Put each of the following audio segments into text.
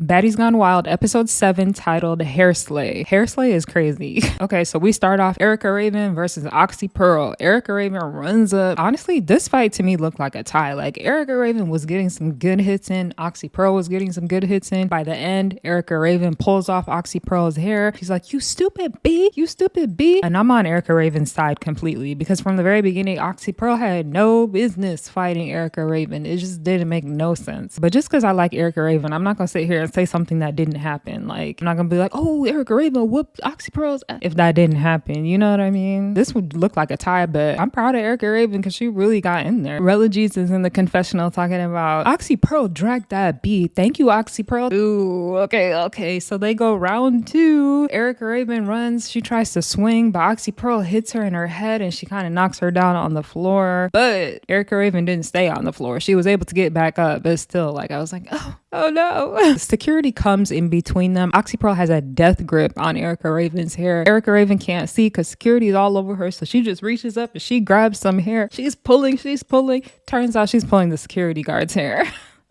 Baddies Gone Wild, episode 7, titled Hairslay. Hairslay is crazy. Okay, so we start off Erica Raven versus Oxy Pearl. Erica Raven runs up. Honestly, this fight to me looked like a tie. Like, Erica Raven was getting some good hits in. Oxy Pearl was getting some good hits in. By the end, Erica Raven pulls off Oxy Pearl's hair. She's like, "You stupid B, you stupid B." And I'm on Erica Raven's side completely, because from the very beginning, Oxy Pearl had no business fighting Erica Raven. It just didn't make no sense. But just because I like Erica Raven, I'm not gonna sit here and say something that didn't happen. Like, I'm not gonna be like, "Oh, Erica Raven whooped Oxy Pearl's," if that didn't happen. You know what I mean? This would look like a tie, but I'm proud of Erica Raven because she really got in there. Rivalries is in the confessional talking about Oxy Pearl dragged that beat. Thank you, Oxy Pearl. Ooh, okay. So they go round 2. Erica Raven runs. She tries to swing, but Oxy Pearl hits her in her head and she kind of knocks her down on the floor. But Erica Raven didn't stay on the floor. She was able to get back up, but still, like, I was like, oh no. Security comes in between them. Oxy Pearl has a death grip on Erica Raven's hair. Erica Raven can't see because security is all over her, so she just reaches up and she grabs some hair. She's pulling. Turns out she's pulling the security guard's hair.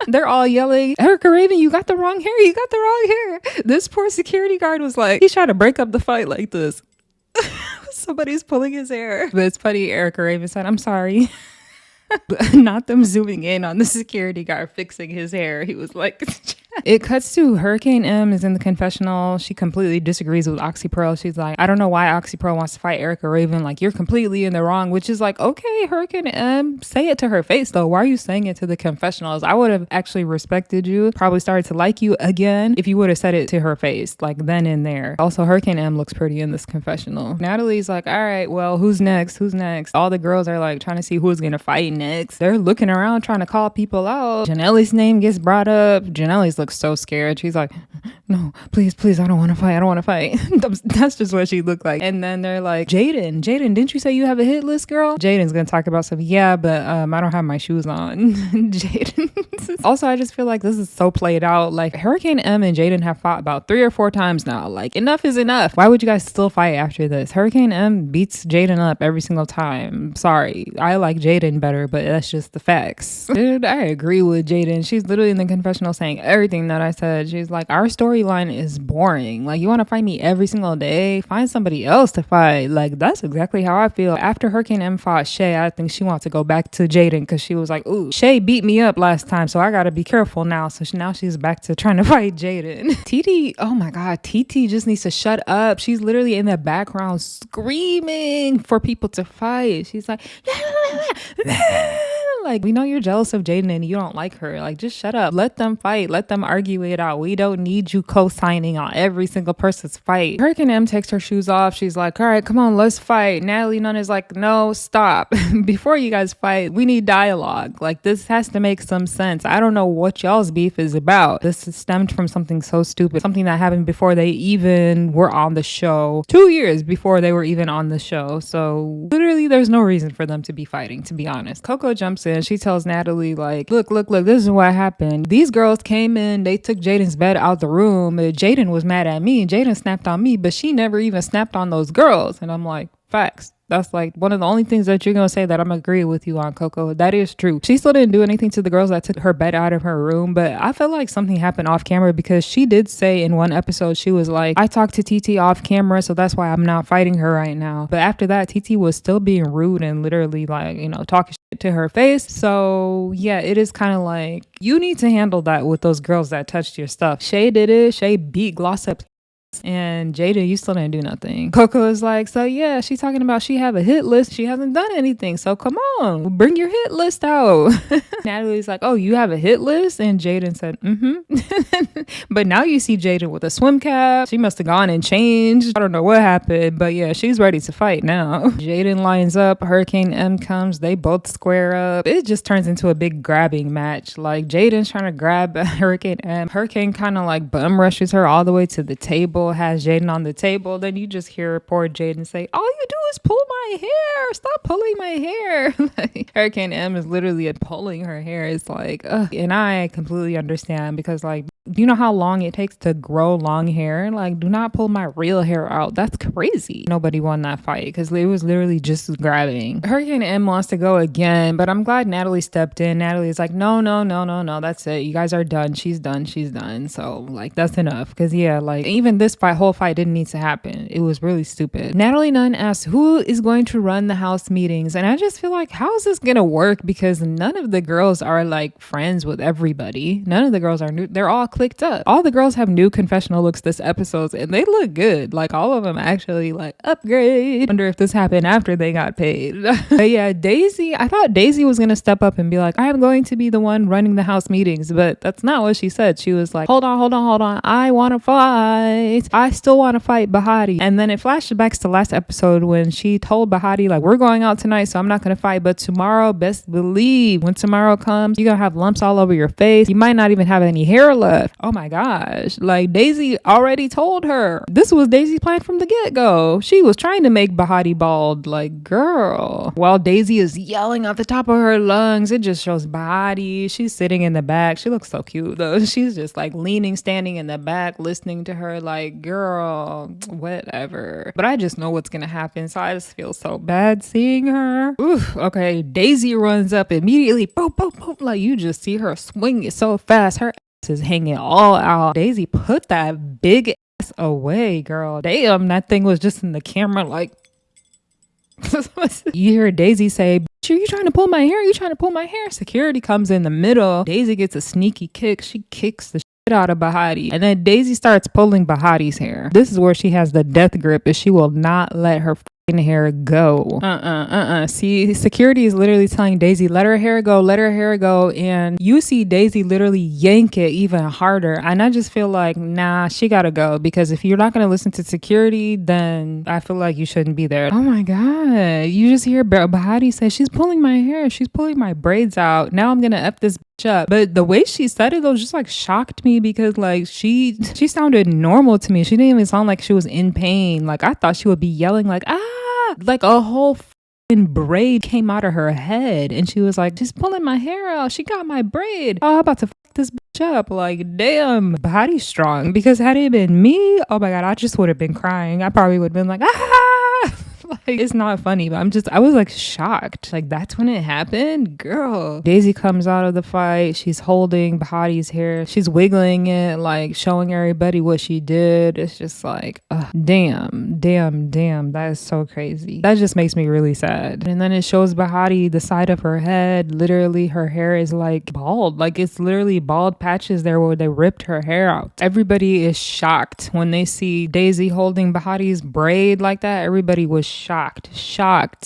They're all yelling, "Erica Raven, you got the wrong hair. You got the wrong hair." This poor security guard was like, he's trying to break up the fight like this. Somebody's pulling his hair. But it's funny, Erica Raven said, "I'm sorry." Not them zooming in on the security guard fixing his hair. He was like, it cuts to Hurricane M is in the confessional. She completely disagrees with Oxy Pearl. She's like, "I don't know why Oxy Pearl wants to fight Erica Raven. Like, you're completely in the wrong," which is like, okay, Hurricane M, say it to her face though. Why are you saying it to the confessionals? I would have actually respected you, probably started to like you again if you would have said it to her face, like then and there. Also, Hurricane M looks pretty in this confessional. Natalie's like, "All right, well, who's next? All the girls are like trying to see who's gonna fight next. They're looking around trying to call people out. Janelle's name gets brought up. Janelle's looks so scared. She's like, "No, please, I don't want to fight." That's just what she looked like. And then they're like, Jaden, didn't you say you have a hit list, girl?" Jaden's gonna talk about stuff. "Yeah, but I don't have my shoes on." Jaden. Also, I just feel like this is so played out. Like, Hurricane M and Jaden have fought about 3 or 4 times now. Like, enough is enough. Why would you guys still fight after this? Hurricane M beats Jaden up every single time. Sorry, I like Jaden better, but that's just the facts. Dude, I agree with Jaden. She's literally in the confessional saying everything that I said. She's like, "Our storyline is boring. Like, you want to fight me every single day? Find somebody else to fight." Like, that's exactly how I feel. After Hurricane M fought Shay, I think she wants to go back to Jaden because she was like, "Ooh, Shay beat me up last time, so I gotta be careful now." So now she's back to trying to fight Jaden. TT, oh my god, TT just needs to shut up. She's literally in the background screaming for people to fight. She's like, like, "We know you're jealous of Jaden and you don't like her. Like, just shut up. Let them fight. Let them argue it out. We don't need you co-signing on every single person's fight." Hurricane M takes her shoes off. She's like, "All right, come on, let's fight." Natalie Nunn is like, "No, stop. Before you guys fight, we need dialogue. Like, this has to make some sense. I don't know what y'all's beef is about. This is stemmed from something so stupid, something that happened before they even were on the show, 2 years before they were even on the show. So literally there's no reason for them to be fighting, to be honest." Coco jumps in. She tells Natalie, like, look, this is what happened. These girls came in, they took Jaden's bed out the room. Jaden was mad at me. Jaden snapped on me, but she never even snapped on those girls." And I'm like, facts. That's like one of the only things that you're going to say that I'm agreeing with you on, Coco. That is true. She still didn't do anything to the girls that took her bed out of her room, but I felt like something happened off camera because she did say in one episode, she was like, "I talked to TT off camera, so that's why I'm not fighting her right now." But after that, TT was still being rude and literally, like, you know, talking shit to her face. So yeah, it is kind of like, you need to handle that with those girls that touched your stuff. Shay did it. Shay beat Glossip. And Jada, you still didn't do nothing. Coco is like, "So yeah, she's talking about she have a hit list. She hasn't done anything. So come on, bring your hit list out." Natalie's like, "Oh, you have a hit list?" And Jaden said, But now you see Jaden with a swim cap. She must have gone and changed. I don't know what happened, but yeah, she's ready to fight now. Jaden lines up. Hurricane M comes. They both square up. It just turns into a big grabbing match. Like, Jaden's trying to grab Hurricane M. Hurricane kind of like bum rushes her all the way to the table, has Jaden on the table. Then you just hear poor Jaden say, "All you do is pull my hair. Stop pulling my hair." Like, Hurricane M is literally pulling her hair. It's like, ugh. And I completely understand because, like, Do you know how long it takes to grow long hair? Like, do not pull my real hair out. That's crazy. Nobody won that fight because it was literally just grabbing. Hurricane M wants to go again, but I'm glad Natalie stepped in. Natalie is like, no, no, no, no, no. That's it. You guys are done. She's done. She's done. So, like, that's enough. Because, yeah, like, even this whole fight didn't need to happen. It was really stupid. Natalie Nunn asked, who is going to run the house meetings? And I just feel like, how is this going to work? Because none of the girls are, like, friends with everybody. None of the girls are new. They're all clicked up. All the girls have new confessional looks this episode, and they look good. Like, all of them actually, like, upgrade. Wonder if this happened after they got paid. But yeah, Daisy, I thought Daisy was gonna step up and be like, I am going to be the one running the house meetings, but that's not what she said. She was like, hold on, hold on, hold on. I want to fight. I still want to fight Bahati. And then it flashbacks to last episode when she told Bahati, like, we're going out tonight, so I'm not gonna fight, but tomorrow, best believe, when tomorrow comes, you're gonna have lumps all over your face. You might not even have any hair left. Oh my gosh. Like, Daisy already told her. This was Daisy's plan from the get-go. She was trying to make Bahati bald. Like, girl. While Daisy is yelling at the top of her lungs, it just shows Bahati. She's sitting in the back. She looks so cute though. She's just like leaning, standing in the back, listening to her. Like, girl, whatever. But I just know what's gonna happen, so I just feel so bad seeing her. Oof. Okay, Daisy runs up immediately. Boom, boom, boom. Like, you just see her swing it so fast. Her is hanging all out. Daisy, put that big ass away, girl. Damn, that thing was just in the camera like. You hear Daisy say, are you trying to pull my hair? Are you trying to pull my hair? Security comes in the middle. Daisy gets a sneaky kick. She kicks the shit out of Bahati. And then Daisy starts pulling Bahati's hair. This is where she has the death grip, and she will not let her hair go. See, security is literally telling Daisy, let her hair go, let her hair go. And you see Daisy literally yank it even harder. And I just feel like, nah, she gotta go. Because if you're not gonna listen to security, then I feel like you shouldn't be there. Oh my God. You just hear Bahati say, she's pulling my hair. She's pulling my braids out. Now I'm gonna F this up. But the way she said it though just like shocked me, because like she sounded normal to me. She didn't even sound like she was in pain. Like, I thought she would be yelling like, like a whole braid came out of her head, and she was like, she's pulling my hair out. She got my braid. Oh, I'm about to this up. Like, damn, Bahati's strong. Because had it been me, oh my God, I just would have been crying. I probably would have been like, like, it's not funny, but I was like shocked. Like, that's when it happened, girl. Daisy comes out of the fight. She's holding Bahati's hair. She's wiggling it, like showing everybody what she did. It's just like, damn. That is so crazy. That just makes me really sad. And then it shows Bahati the side of her head. Literally, her hair is like bald. Like, it's literally bald patches there where they ripped her hair out. Everybody is shocked when they see Daisy holding Bahati's braid like that. Everybody was shocked.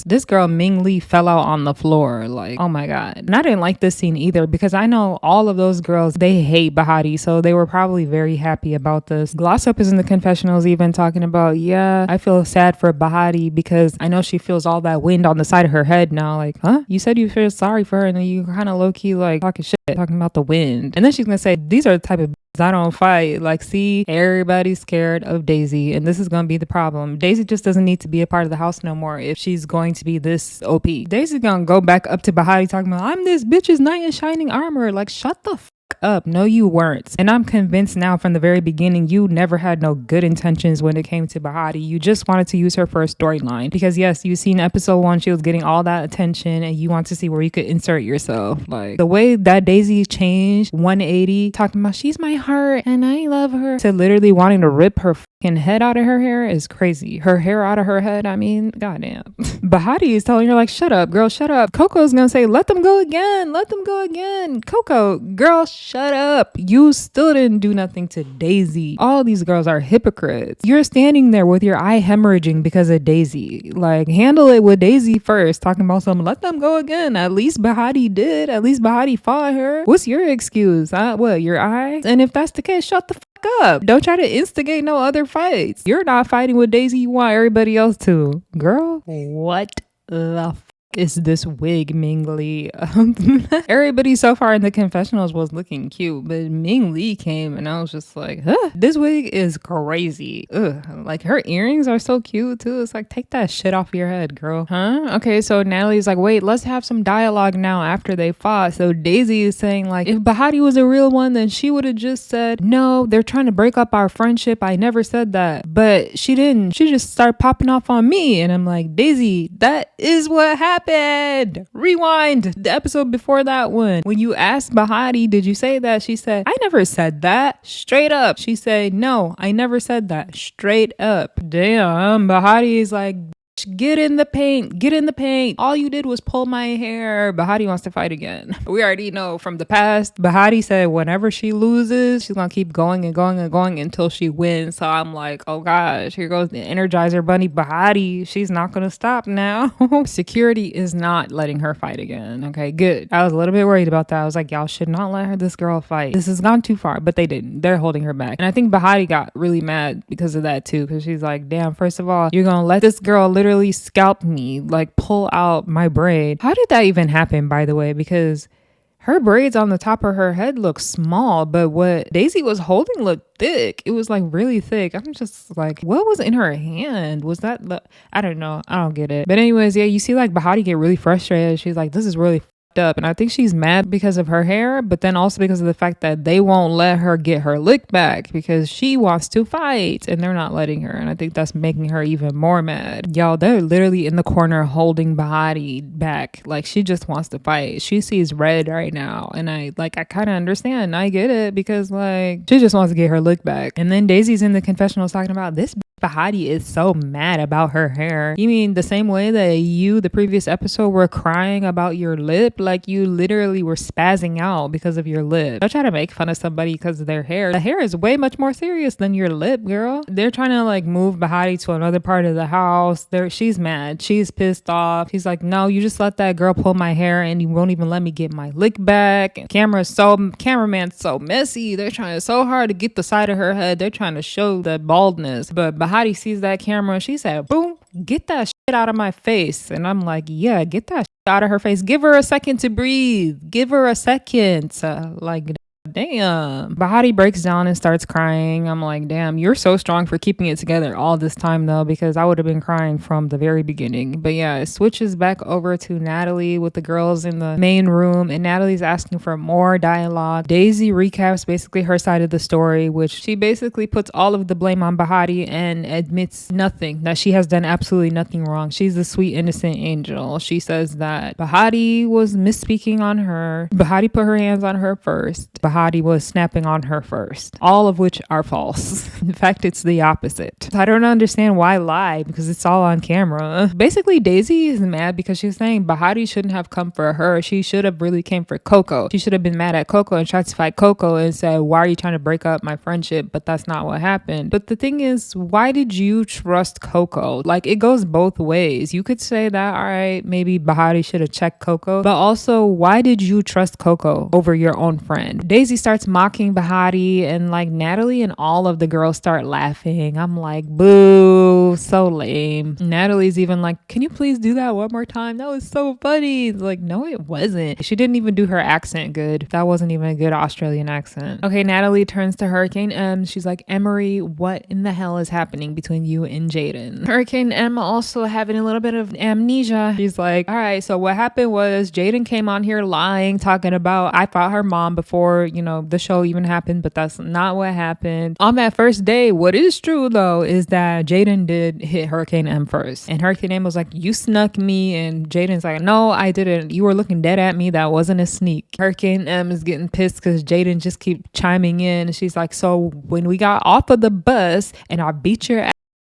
This girl Ming Lee fell out on the floor. Like, oh my God. And I didn't like this scene either, because I know all of those girls, they hate Bahati, so they were probably very happy about this. Gloss Up is in the confessionals even talking about, yeah, I feel sad for Bahati because I know she feels all that wind on the side of her head now. Like, huh? You said you feel sorry for her, and then you kind of low-key like talking shit, talking about the wind. And then she's gonna say, these are the type of I don't fight. Like, see, everybody's scared of Daisy, and this is gonna be the problem. Daisy just doesn't need to be a part of the house no more if she's going to be this OP. Daisy's gonna go back up to Bahati talking about, I'm this bitch's knight in shining armor. Like, shut the up. No, you weren't. And I'm convinced now from the very beginning, you never had no good intentions when it came to Bahati. You just wanted to use her for a storyline, because yes, you seen episode 1, she was getting all that attention, and you want to see where you could insert yourself. Like, the way that Daisy changed 180, talking about she's my heart and I love her, to literally wanting to rip her fucking head out of her hair is crazy. Her hair out of her head, I mean, goddamn. Bahati is telling her like, shut up, girl, shut up. Coco's gonna say, let them go again. Coco, girl, shut up. You still didn't do nothing to Daisy. All these girls are hypocrites. You're standing there with your eye hemorrhaging because of Daisy. Like, handle it with Daisy first. Talking about something, let them go again. At least Bahati did. At least Bahati fought her. What's your excuse? What, your eye? And if that's the case, shut the up. Don't try to instigate no other fights. You're not fighting with Daisy. You want everybody else to. Girl, what the is this wig Ming Lee? Everybody so far in the confessionals was looking cute, but Ming Lee came and I was just like, huh, this wig is crazy. Ugh, like her earrings are so cute too. It's like, take that shit off your head, girl. Huh? Okay, so Natalie's like, wait, let's have some dialogue now after they fought. So Daisy is saying like, if Bahati was a real one, then she would have just said, no, they're trying to break up our friendship. I never said that. But she didn't. She just started popping off on me. And I'm like, Daisy, that is what happened. Rewind the episode before that one. When you asked Bahati, did you say that? She said, I never said that. Straight up. She said, no, I never said that. Straight up. Damn. Bahati is like, get in the paint, get in the paint. All you did was pull my hair. Bahati wants to fight again. We already know from the past, Bahati said whenever she loses, she's gonna keep going and going and going until she wins. So I'm like, oh gosh, here goes the Energizer Bunny Bahati. She's not gonna stop now. Security is not letting her fight again. Okay, good. I was a little bit worried about that. I was like, y'all should not let this girl fight. This has gone too far, but they didn't. They're holding her back. And I think Bahati got really mad because of that too, because she's like, damn, first of all, you're gonna let this girl literally scalp me, like pull out my braid. How did that even happen, by the way? Because her braids on the top of her head look small, but what Daisy was holding looked thick. It was like really thick. I'm just like, what was in her hand? Was that I don't know. I don't get it. But anyways, yeah, you see like Bahati get really frustrated. She's like, this is really up, and I think she's mad because of her hair, but then also because of the fact that they won't let her get her lick back because she wants to fight and they're not letting her, and I think that's making her even more mad. Y'all, they're literally in the corner holding Bahati back. Like, she just wants to fight. She sees red right now, and I kind of understand. I get it, because like she just wants to get her lick back. And then Daisy's in the confessionals talking about this Bahati is so mad about her hair. You mean the same way that you, the previous episode, were crying about your lip? Like, you literally were spazzing out because of your lip. Don't try to make fun of somebody because of their hair. The hair is way much more serious than your lip, girl. They're trying to like move Bahati to another part of the house. She's mad. She's pissed off. He's like, no, you just let that girl pull my hair and you won't even let me get my lick back. And cameraman's so messy. They're trying so hard to get the side of her head. They're trying to show the baldness. But Bahati sees that camera. She said, boom, get that shit out of my face. And I'm like, yeah, get that shit out of her face. Give her a second to breathe. Give her a second. Like, damn. Bahati breaks down and starts crying. I'm like, damn, you're so strong for keeping it together all this time though, because I would have been crying from the very beginning. But yeah, it switches back over to Natalie with the girls in the main room, and Natalie's asking for more dialogue. Daisy recaps basically her side of the story, which she basically puts all of the blame on Bahati and admits nothing, that she has done absolutely nothing wrong. She's the sweet innocent angel. She says that Bahati was misspeaking on her. Bahati put her hands on her first. Bahati was snapping on her first, all of which are false. In fact, it's the opposite. I don't understand why lie, because it's all on camera. Basically, Daisy is mad because she's saying Bahati shouldn't have come for her. She should have really came for Coco. She should have been mad at Coco and tried to fight Coco and said, why are you trying to break up my friendship? But that's not what happened. But the thing is, why did you trust Coco? Like, it goes both ways. You could say that, all right, maybe Bahati should have checked Coco, but also, why did you trust Coco over your own friend? Daisy starts mocking Bahati, and like Natalie and all of the girls start laughing. I'm like, boo, so lame. Natalie's even like, can you please do that one more time? That was so funny. Like, no, it wasn't. She didn't even do her accent good. That wasn't even a good Australian accent. Okay, Natalie turns to Hurricane M. She's like, Emery, what in the hell is happening between you and Jaden? Hurricane M also having a little bit of amnesia. She's like, all right, so what happened was Jaden came on here lying, talking about I fought her mom before, you know, the show even happened, but that's not what happened. On that first day, what is true though is that Jaden did hit Hurricane M first, and Hurricane M was like, you snuck me, and Jaden's like, no, I didn't. You were looking dead at me. That wasn't a sneak. Hurricane M is getting pissed because Jaden just keep chiming in. She's like, so when we got off of the bus and I beat your ass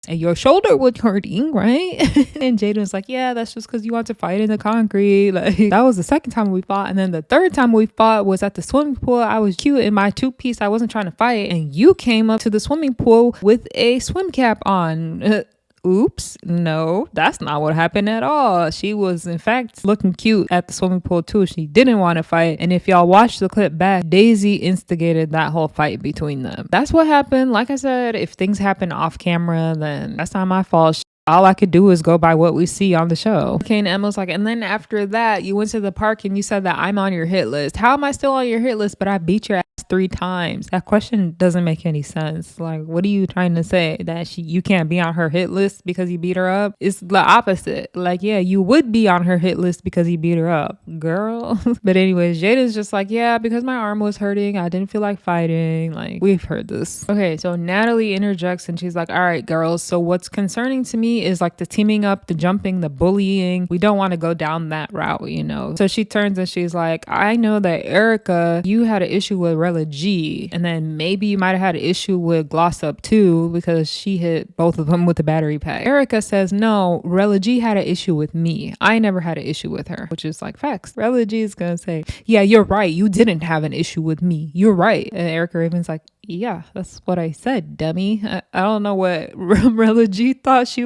and your shoulder was hurting, right? And Jaden's like, yeah, that's just because you want to fight in the concrete. Like, that was the second time we fought. And then the third time we fought was at the swimming pool. I was cute in my two-piece. I wasn't trying to fight. And you came up to the swimming pool with a swim cap on. Oops, no, that's not what happened at all. She was in fact looking cute at the swimming pool too. She didn't want to fight. And if y'all watch the clip back, Daisy instigated that whole fight between them. That's what happened. Like I said, if things happen off camera, then that's not my fault. all I could do is go by what we see on the show. Okay, and Emma's like, and then after that, you went to the park and you said that I'm on your hit list. How am I still on your hit list, but I beat your ass 3 times? That question doesn't make any sense. Like, what are you trying to say? That you can't be on her hit list because you beat her up? It's the opposite. Like, yeah, you would be on her hit list because you beat her up, girl. But anyways, Jada's just like, yeah, because my arm was hurting, I didn't feel like fighting. Like, we've heard this. Okay, so Natalie interjects and she's like, all right, girls, so what's concerning to me is like the teaming up, the jumping, the bullying. We don't want to go down that route, you know? So she turns and she's like, I know that Erica, you had an issue with Rella G, and then maybe you might have had an issue with Gloss Up too, because she hit both of them with the battery pack. Erica says, no, Rella G had an issue with me. I never had an issue with her, which is like facts. Rella G is gonna say, yeah, you're right. You didn't have an issue with me. You're right. And Erica Raven's like, yeah, that's what I said, dummy. I don't know what Rella G thought she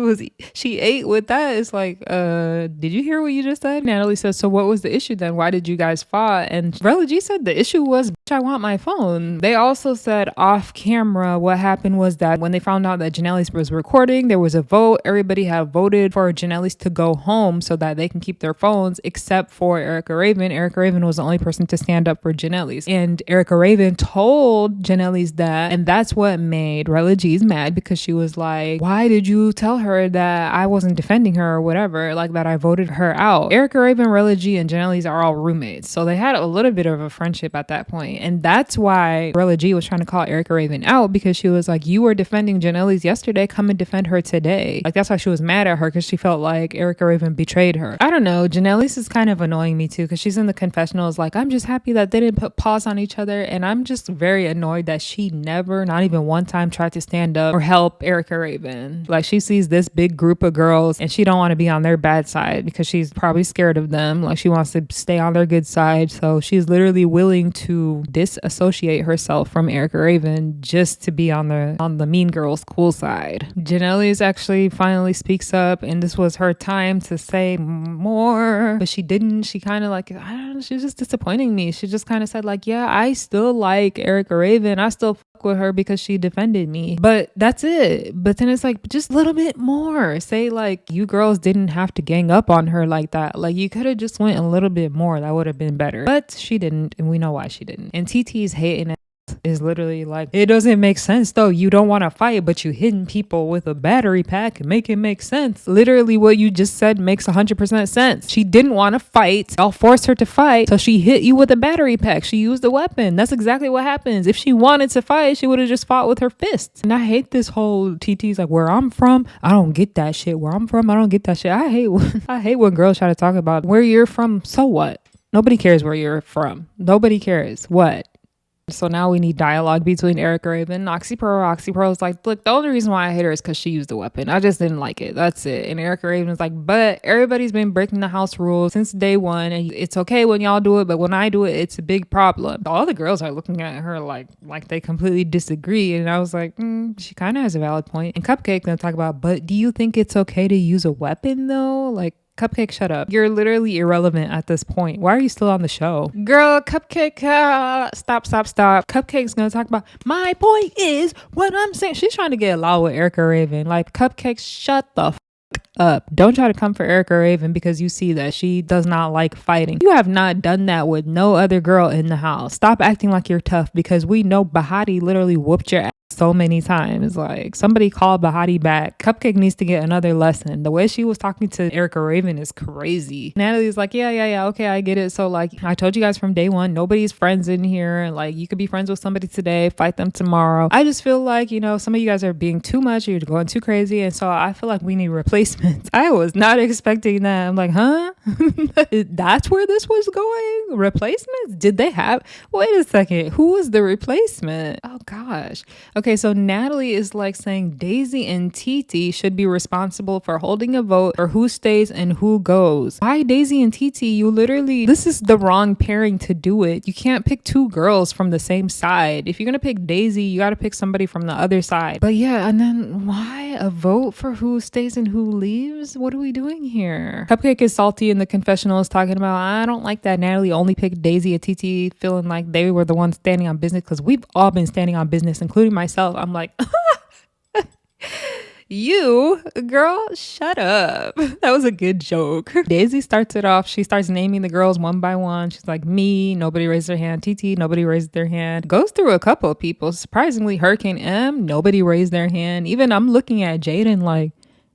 ate with that. It's like, did you hear what you just said? Natalie says, so what was the issue then? Why did you guys fight? And Rella G said the issue was, I want my phone. They also said off camera what happened was that when they found out that Janelle's was recording, there was a vote. Everybody had voted for Janelle's to go home so that they can keep their phones, except for Erica Raven. Erica Raven was the only person to stand up for Janelle's. And Erica Raven told Janelle's that, and that's what made Rella G's mad, because she was like, why did you tell her that I wasn't defending her or whatever, like that I voted her out? Erica Raven, Rella G, and Janelle's are all roommates, so they had a little bit of a friendship at that point. And that's why Rella G was trying to call Erica Raven out, because she was like, you were defending Janelle's yesterday, come and defend her today. Like, that's why she was mad at her, because she felt like Erica Raven betrayed her. I don't know, Janelle's is kind of annoying me too, because she's in the confessionals like, I'm just happy that they didn't put pause on each other, and I'm just very annoyed that she never, not even one time, tried to stand up or help Erica Raven. Like, she sees this big group of girls and she don't want to be on their bad side because she's probably scared of them. Like, she wants to stay on their good side, so she's literally willing to disassociate herself from Erica Raven just to be on the mean girls cool side. Janelle's actually finally speaks up, and this was her time to say more, but she didn't. She kind of like, I don't know, she's just disappointing me. She just kind of said like, yeah, I still like Erica Raven, I still fuck with her because she defended me, but that's it. But then it's like, just a little bit more. Say like, you girls didn't have to gang up on her like that. Like, you could have just went a little bit more. That would have been better, but she didn't, and we know why she didn't. And TT's hating is literally like, it doesn't make sense though. You don't want to fight, but you hitting people with a battery pack and make it make sense. Literally what you just said makes 100% sense. She didn't want to fight. Y'all forced her to fight, so she hit you with a battery pack. She used a weapon. That's exactly what happens. If she wanted to fight, she would have just fought with her fists. And I hate this whole TT's like, where I'm from, I don't get that shit. Where I'm from, I don't get that shit. I hate when girls try to talk about where you're from. So what? Nobody cares where you're from. Nobody cares. What? So now we need dialogue between Erica Raven and Oxy Pearl. Oxy Pearl's like, look, the only reason why I hate her is because she used a weapon. I just didn't like it. That's it. And Erica Raven's like, but everybody's been breaking the house rules since day one, and it's okay when y'all do it, but when I do it, it's a big problem. All the girls are looking at her like they completely disagree. And I was like, she kind of has a valid point. And Cupcake gonna talk about, but do you think it's okay to use a weapon though? Like, Cupcake, shut up. You're literally irrelevant at this point. Why are you still on the show? Girl, Cupcake, stop. Cupcake's gonna talk about, my point is what I'm saying. She's trying to get loud with Erica Raven. Like, Cupcake, shut the f up. Don't try to come for Erica Raven because you see that she does not like fighting. You have not done that with no other girl in the house. Stop acting like you're tough, because we know Bahati literally whooped your ass so many times. Like, somebody called Bahati back. Cupcake needs to get another lesson. The way she was talking to Erica Raven is crazy. Natalie's like, yeah, okay, I get it. So like, I told you guys from day one, nobody's friends in here. Like, you could be friends with somebody today, fight them tomorrow. I just feel like, you know, some of you guys are being too much, you're going too crazy, and so I feel like we need replacements. I was not expecting that. I'm like, huh? That's where this was going? Replacements? Did they have, wait a second, who was the replacement? Oh gosh. Okay, so Natalie is like saying Daisy and Titi should be responsible for holding a vote for who stays and who goes. Why Daisy and Titi? You literally, this is the wrong pairing to do it. You can't pick two girls from the same side. If you're gonna pick Daisy, you gotta pick somebody from the other side. But yeah, and then why a vote for who stays and who leaves? What are we doing here? Cupcake is salty in the confessional, is talking about, I don't like that Natalie only picked Daisy and Titi, feeling like they were the ones standing on business, because we've all been standing on business, including myself. I'm like, You, girl, shut up. That was a good joke. Daisy starts it off. She starts naming the girls one by one. She's like, me, nobody raised their hand. TT, nobody raised their hand. Goes through a couple of people. Surprisingly, Hurricane M, nobody raised their hand. Even I'm looking at Jaden like,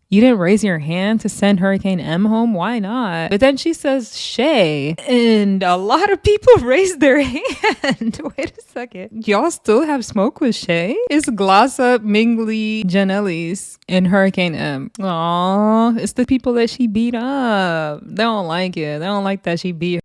you didn't raise your hand to send Hurricane M home? Why not? But then she says Shay, and a lot of people raised their hand. Wait a second. Y'all still have smoke with Shay? It's Gloss Up, Mingly, Janelle's, and Hurricane M. Aww, it's the people that she beat up. They don't like it. They don't like that she beat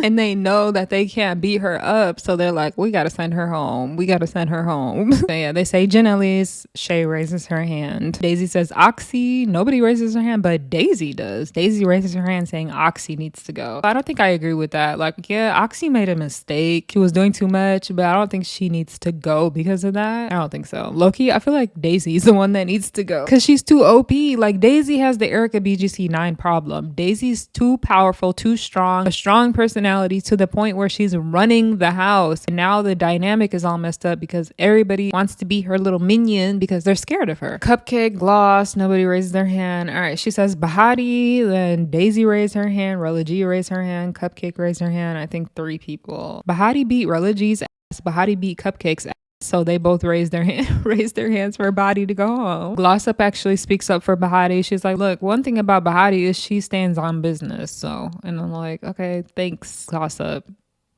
and they know that they can't beat her up, so they're like, we gotta send her home. We gotta send her home. So yeah, they say Janelle's. Shay raises her hand. Daisy says Oxy. Nobody raises her hand, but Daisy does. Daisy raises her hand saying Oxy needs to go. I don't think I agree with that. Like, yeah, Oxy made a mistake. She was doing too much, but I don't think she needs to go because of that. I don't think so. Loki, I feel like Daisy's the one that needs to go because she's too OP. Like, Daisy has the Erica BGC 9 problem. Daisy's too powerful, too strong, a strong personality to the point where she's running the house, and now the dynamic is all messed up because everybody wants to be her little minion because they're scared of her. Cupcake, Gloss, nobody raises their hand. All right, she says Bahati, then Daisy raised her hand, Rella G raised her hand, Cupcake raised her hand. I think 3 people. Bahati beat Rella G's ass, Bahati beat Cupcake's ass. So they both raised their hands for Baddie to go home. Gloss Up actually speaks up for Bahati. She's like, look, one thing about Bahati is she stands on business. So, and I'm like, okay, thanks, Gloss Up.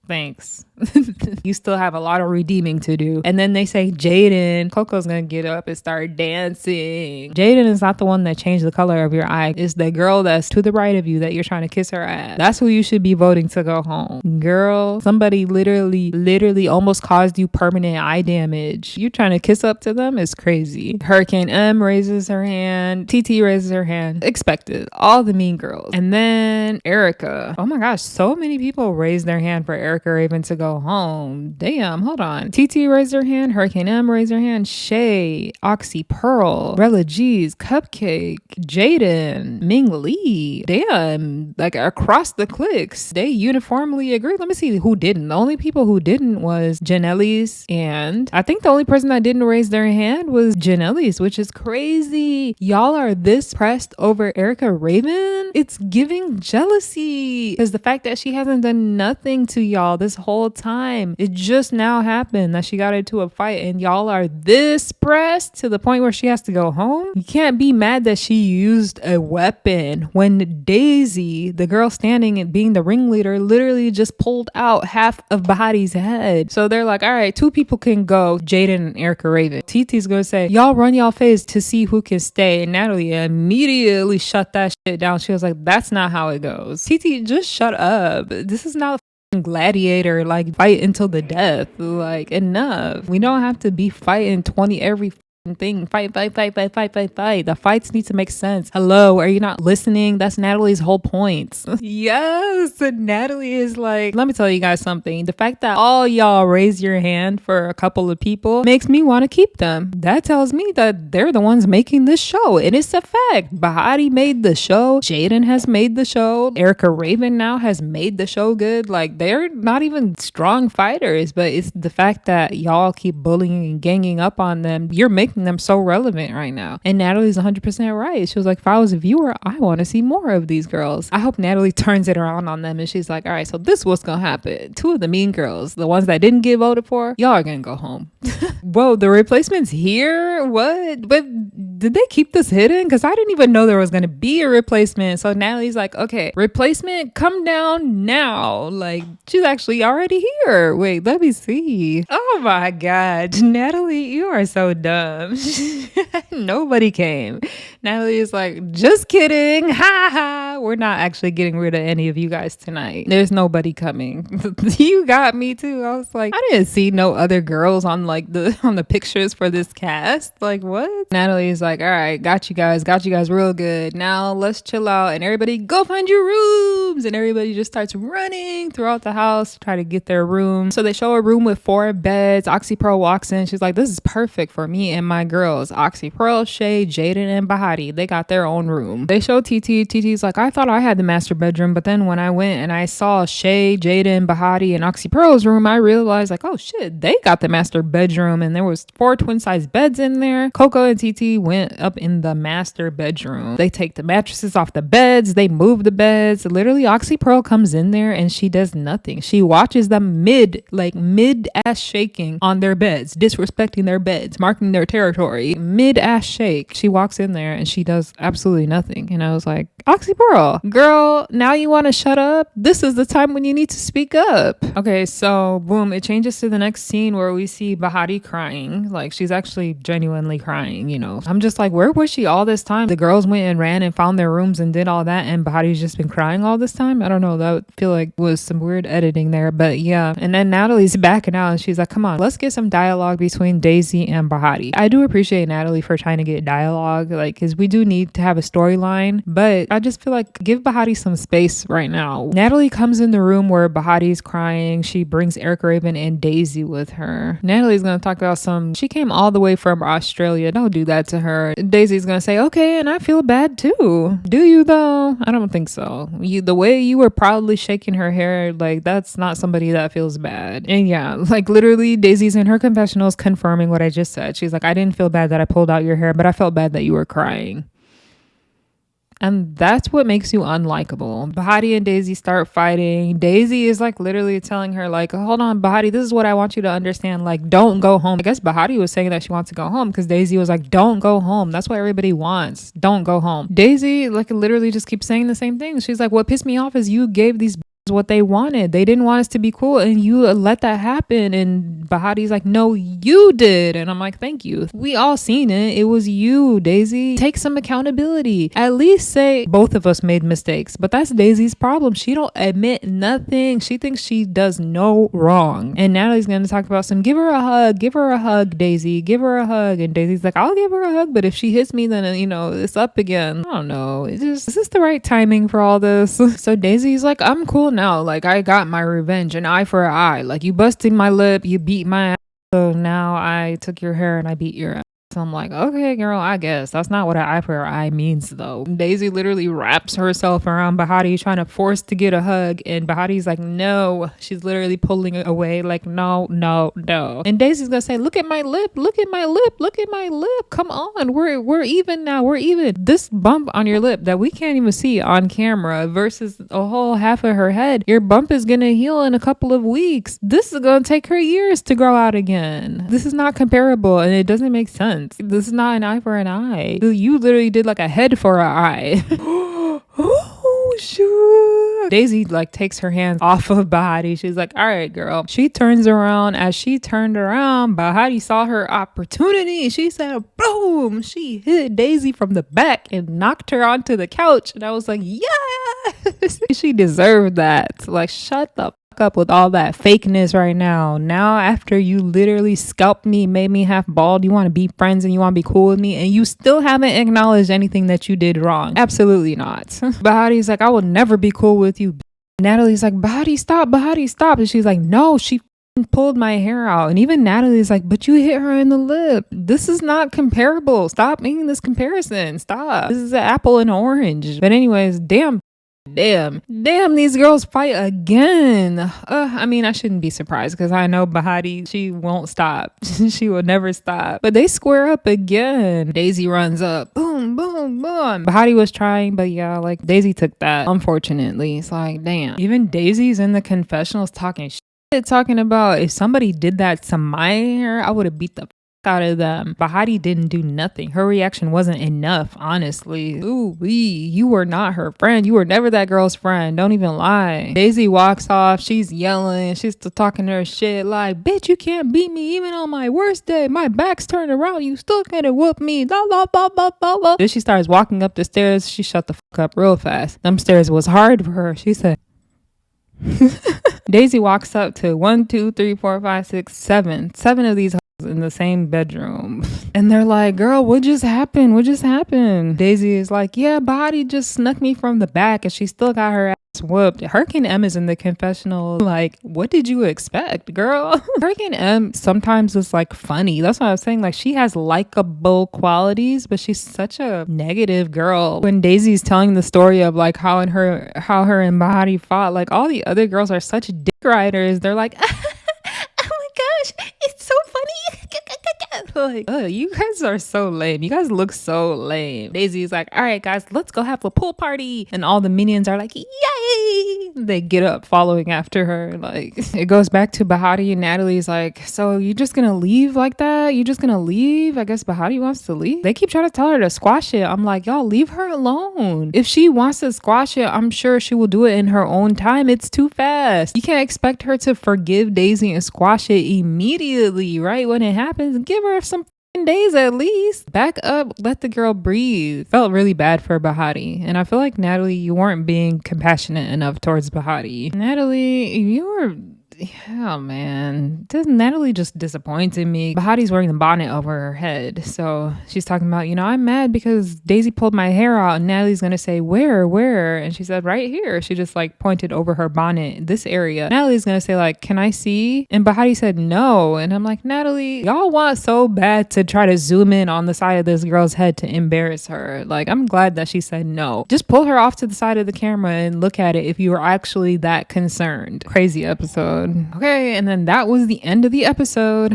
Thanks. You still have a lot of redeeming to do. And then they say Jaden. Coco's gonna get up and start dancing. Jaden is not the one that changed the color of your eye. It's the girl that's to the right of you that you're trying to kiss her ass. That's who you should be voting to go home. Girl, somebody literally almost caused you permanent eye damage. You trying to kiss up to them is crazy. Hurricane M raises her hand. TT raises her hand. Expected. All the mean girls. And then Erica. Oh my gosh, so many people raised their hand for Erica Raven to go home. Damn, hold on. TT raised her hand. Hurricane M raised her hand. Shay, Oxy Pearl, Rella G's, Cupcake, Jaden, Ming Lee. Damn, like across the clicks, they uniformly agree. Let me see who didn't. The only people who didn't was Janelle's, and I think the only person that didn't raise their hand was Janelle's, which is crazy. Y'all are this pressed over Erica Raven? It's giving jealousy because the fact that she hasn't done nothing to y'all this whole time. It just now happened that she got into a fight and y'all are this pressed to the point where she has to go home. You can't be mad that she used a weapon when Daisy, the girl standing and being the ringleader, literally just pulled out half of Bahati's head. So they're like, all right, 2 people can go, Jaden and Erica Raven. TT's gonna say, y'all run y'all face to see who can stay. And Natalie immediately shut that shit down. She was like, that's not how it goes. TT, just shut up. This is not Gladiator, like fight until the death. Like, enough. We don't have to be fighting 20 every thing. Fight. The fights need to make sense. Hello, are you not listening? That's Natalie's whole point. Yes, Natalie is like, let me tell you guys something. The fact that all y'all raise your hand for a couple of people makes me want to keep them. That tells me that they're the ones making this show, and it's a fact. Bahati made the show. Jaden has made the show. Erica Raven now has made the show good. Like, they're not even strong fighters, but it's the fact that y'all keep bullying and ganging up on them. You're making them so relevant right now. And Natalie's 100% right. She was like, if I was a viewer, I want to see more of these girls. I hope Natalie turns it around on them and she's like, all right, so this is what's gonna happen. 2 of the mean girls, the ones that didn't get voted for, y'all are gonna go home. Whoa, the replacement's here? What? But did they keep this hidden? Because I didn't even know there was gonna be a replacement. So Natalie's like, okay, replacement, come down now. Like, she's actually already here. Wait, let me see. Oh my God, Natalie, you are so dumb. Nobody came. Natalie is like, just kidding. Ha ha. We're not actually getting rid of any of you guys tonight. There's nobody coming. You got me too. I was like, I didn't see no other girls on the pictures for this cast. Like, what? Natalie is like, all right, got you guys real good. Now let's chill out and everybody go find your rooms. And everybody just starts running throughout the house to try to get their room. So they show a room with 4 beds. Oxy Pearl walks in. She's like, this is perfect for me and my girls. Oxy Pearl, Shay, Jaden, and Bahati. They got their own room. They show TT. TT's like, I thought I had the master bedroom, but then when I went and I saw Shay, Jaden, Bahati, and Oxy Pearl's room, I realized like, oh shit, they got the master bedroom, and there was 4 twin size beds in there. Coco and TT went went up in the master bedroom. They take the mattresses off the beds. They move the beds. Literally, Oxy Pearl comes in there and she does nothing. She watches them mid ass shaking on their beds, disrespecting their beds, marking their territory. Mid ass shake. She walks in there and she does absolutely nothing. And I was like, Oxy Pearl, girl, now you want to shut up? This is the time when you need to speak up. Okay, so boom, it changes to the next scene where we see Bahati crying. Like, she's actually genuinely crying, you know. I'm just like, where was she all this time? The girls went and ran and found their rooms and did all that, and Bahati's just been crying all this time. I don't know, that would feel like was some weird editing there, but yeah. And then Natalie's backing out and she's like, come on, let's get some dialogue between Daisy and Bahati. I do appreciate Natalie for trying to get dialogue, like, because we do need to have a storyline, but I just feel like give Bahati some space right now. Natalie comes in the room where Bahati's crying. She brings Erica Raven and Daisy with her. Natalie's gonna talk about she came all the way from Australia. Don't do that to her. Daisy's gonna say, okay, and I feel bad too. Do you though? I don't think so. The way you were proudly shaking her hair, like, that's not somebody that feels bad. And yeah, like, literally Daisy's in her confessionals confirming what I just said. She's like, I didn't feel bad that I pulled out your hair, but I felt bad that you were crying. And that's what makes you unlikable. Bahati and Daisy start fighting. Daisy is like literally telling her like, hold on, Bahati, this is what I want you to understand. Like, don't go home. I guess Bahati was saying that she wants to go home because Daisy was like, don't go home. That's what everybody wants. Don't go home. Daisy like literally just keeps saying the same thing. She's like, what pissed me off is you gave these what they wanted. They didn't want us to be cool and you let that happen. And Bahati's like, no, you did. And I'm like, thank you. We all seen it. It was you, Daisy. Take some accountability. At least say both of us made mistakes. But that's Daisy's problem. She don't admit nothing. She thinks she does no wrong. And Natalie's gonna talk about give her a hug. Give her a hug, Daisy. Give her a hug. And Daisy's like, I'll give her a hug, but if she hits me, then it's up again. I don't know. Is this the right timing for all this? So Daisy's like, I'm cool now, like, I got my revenge, an eye for an eye. Like, you busted my lip, you beat my ass, so now I took your hair and I beat your ass. So I'm like, okay, girl, I guess that's not what an eye for an eye means though. Daisy literally wraps herself around Bahati, trying to force to get a hug, and Bahati's like, no. She's literally pulling it away like, no. And Daisy's gonna say, look at my lip, look at my lip, look at my lip, come on, we're even now, we're even. This bump on your lip that we can't even see on camera versus a whole half of her head, your bump is gonna heal in a couple of weeks. This is gonna take her years to grow out again. This is not comparable and it doesn't make sense. This is not an eye for an eye. You literally did like a head for an eye. Oh, sure. Daisy like takes her hands off of Bahati. She's like, all right, girl. She turns around. As she turned around, Bahati saw her opportunity. She said, boom. She hit Daisy from the back and knocked her onto the couch. And I was like, yes. She deserved that. Like, shut the up with all that fakeness right now. Now after you literally scalped me, made me half bald, you want to be friends and you want to be cool with me, and you still haven't acknowledged anything that you did wrong. Absolutely not. Bahati's like, I will never be cool with you. Natalie's like, Bahati, stop. And she's like, no, she pulled my hair out. And even Natalie's like, but you hit her in the lip. This is not comparable. Stop making this comparison. Stop. This is an apple and orange. But anyways, damn, these girls fight again. I mean, I shouldn't be surprised because I know Bahati, she won't stop. She will never stop. But they square up again. Daisy runs up. Boom, boom, boom. Bahati was trying, but yeah, like, Daisy took that. Unfortunately, it's like, damn. Even Daisy's in the confessionals talking shit, talking about if somebody did that to my hair, I would have beat the out of them. Bahati didn't do nothing. Her reaction wasn't enough, honestly. Ooh, you were not her friend. You were never that girl's friend. Don't even lie. Daisy walks off. She's yelling. She's still talking her shit like, bitch, you can't beat me even on my worst day. My back's turned around. You still can't whoop me. Blah, blah, blah, blah, blah, blah. Then she starts walking up the stairs. She shut the fuck up real fast. Them stairs was hard for her. She said, Daisy walks up to 1, 2, 3, 4, 5, 6, 7 of these in the same bedroom, and they're like, girl, what just happened? Daisy is like, yeah, Bahati just snuck me from the back and she still got her ass whooped. Hurricane M is in the confessional like, what did you expect, girl? Hurricane M sometimes is like funny. That's what I was saying, like, she has likable qualities, but she's such a negative girl. When Daisy's telling the story of like how her and Bahati fought, like, all the other girls are such dick riders. They're like, oh my gosh, it's so funny. Like, you guys are so lame. You guys look so lame. Daisy's like, all right, guys, let's go have a pool party. And all the minions are like, yay! They get up following after her. Like, it goes back to Bahati, and Natalie's like, so you just gonna leave like that? You just gonna leave? I guess Bahati wants to leave. They keep trying to tell her to squash it. I'm like, y'all, leave her alone. If she wants to squash it, I'm sure she will do it in her own time. It's too fast. You can't expect her to forgive Daisy and squash it immediately, right? When it happens, give her some days at least. Back up, let the girl breathe. Felt really bad for Bahati, and I feel like, Natalie, you weren't being compassionate enough towards Bahati. Natalie, you were... oh man, Natalie just disappointed me. Bahati's wearing the bonnet over her head, so she's talking about, I'm mad because Daisy pulled my hair out, and Natalie's gonna say, where? And she said, right here. She just like pointed over her bonnet, this area. Natalie's gonna say like, can I see? And Bahati said no, and I'm like, Natalie, y'all want so bad to try to zoom in on the side of this girl's head to embarrass her. Like, I'm glad that she said no. Just pull her off to the side of the camera and look at it if you were actually that concerned. Crazy episode. Okay, and then that was the end of the episode.